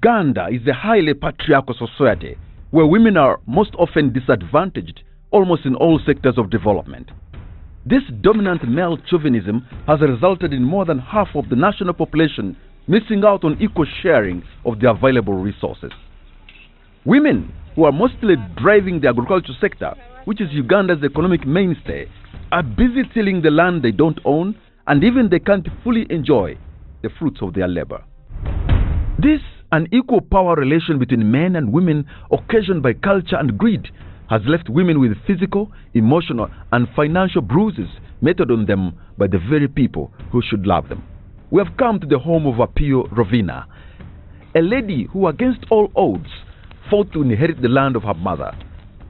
Uganda is a highly patriarchal society where women are most often disadvantaged almost in all sectors of development. This dominant male chauvinism has resulted in more than half of the national population missing out on equal sharing of the available resources. Women, who are mostly driving the agriculture sector, which is Uganda's economic mainstay, are busy tilling the land they don't own, and even they can't fully enjoy the fruits of their labor. This unequal power relation between men and women, occasioned by culture and greed, has left women with physical, emotional, and financial bruises meted on them by the very people who should love them. We have come to the home of Apio Rovina, a lady who, against all odds, fought to inherit the land of her mother.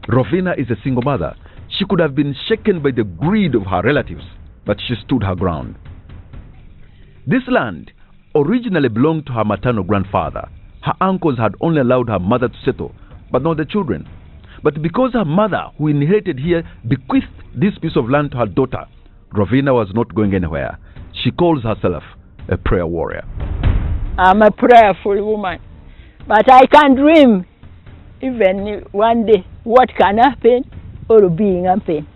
Rovina is a single mother. She could have been shaken by the greed of her relatives, but she stood her ground. This land originally belonged to her maternal grandfather. Her uncles had only allowed her mother to settle, but not the children. But because her mother, who inherited here, bequeathed this piece of land to her daughter, Rovina was not going anywhere. She calls herself a prayer warrior. I'm a prayerful woman, but I can dream even one day what can happen or being happen.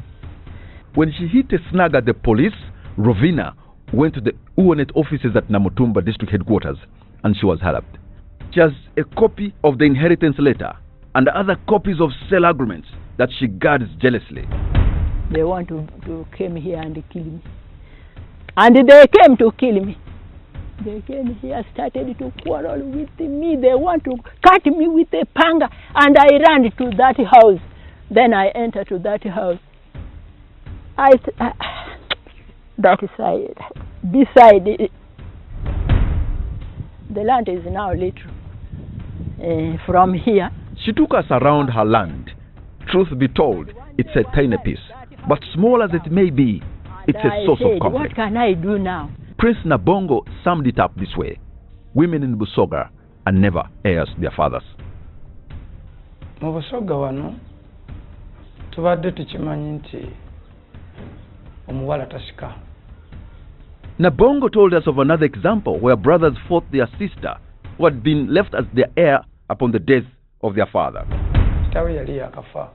When she hit a snag at the police, Rovina went to the UWONET offices at Namutumba district headquarters, and she was helped. She has a copy of the inheritance letter and other copies of sale agreements that she guards jealously. They want to come here and kill me. And they came to kill me. They came here, started to quarrel with me. They want to cut me with a panga, and I ran to that house. Then I entered to that house. That side, beside it, the land is now little. From here. She took us around her land. Truth be told, it's a tiny piece, but small as it may be, it's a source of conflict. What can I do now? Prince Nabongo summed it up this way: women in Busoga are never heirs to their fathers. Mu Busoga wano tubadde tukimanyi nti omuwala tasika. Nabongo told us of another example where brothers fought their sister who had been left as their heir upon the death of their father. Kitawe yali yakafa.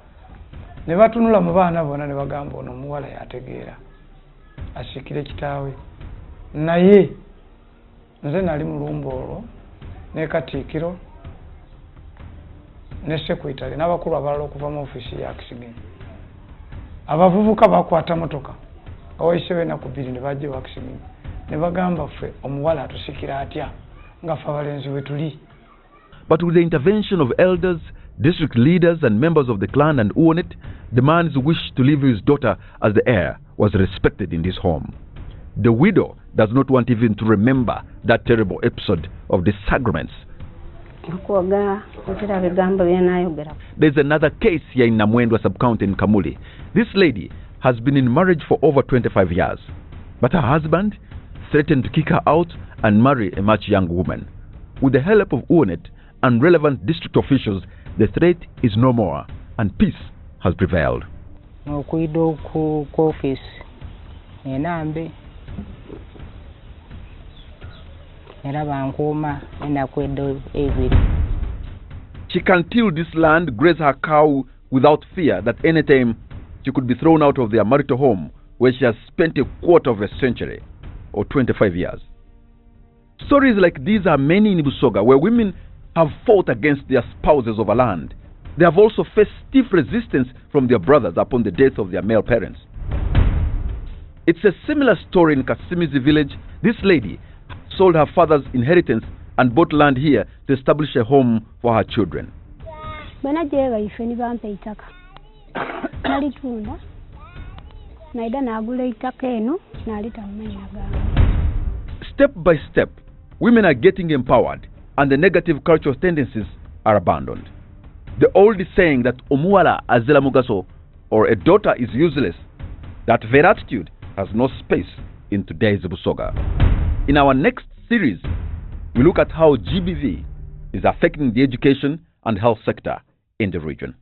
Ne batunula mu baana bonna ne bagamba ono omuwala yategeera asikire kitaawe. Naye nze nali mulumba olwo ne Katiikiro ne Sekretary n'abakulu abalala okuva mu ofiisi ya Kisigino. Abavubuka bakwata motoka awayise b'ennaku bbiri ne bajja wa Kisigino ne bagamba ffe omuwala atusikira atya nga ffe abalenzi bwe tuli. But with the intervention of elders, district leaders and members of the clan and UWONET, the man's wish to leave his daughter as the heir was respected in his home. The widow does not want even to remember that terrible episode of disagreements. There's another case here in Namwendwa sub-county in Kamuli. This lady has been in marriage for over 25 years, but her husband threatened to kick her out and marry a much younger woman. With the help of UWONET and relevant district officials, the threat is no more and peace has prevailed. She can till this land, graze her cow without fear that any time she could be thrown out of their marital home where she has spent a quarter of a century or 25 years. Stories like these are many in Busoga, where women have fought against their spouses over land. They have also faced stiff resistance from their brothers upon the death of their male parents. It's a similar story in Kasimizi village. This lady sold her father's inheritance and bought land here to establish a home for her children. Step by step, women are getting empowered and the negative cultural tendencies are abandoned. The old saying that Omuwala azela mugaso, or a daughter is useless, that very attitude has no space in today's Busoga. In our next series, we look at how GBV is affecting the education and health sector in the region.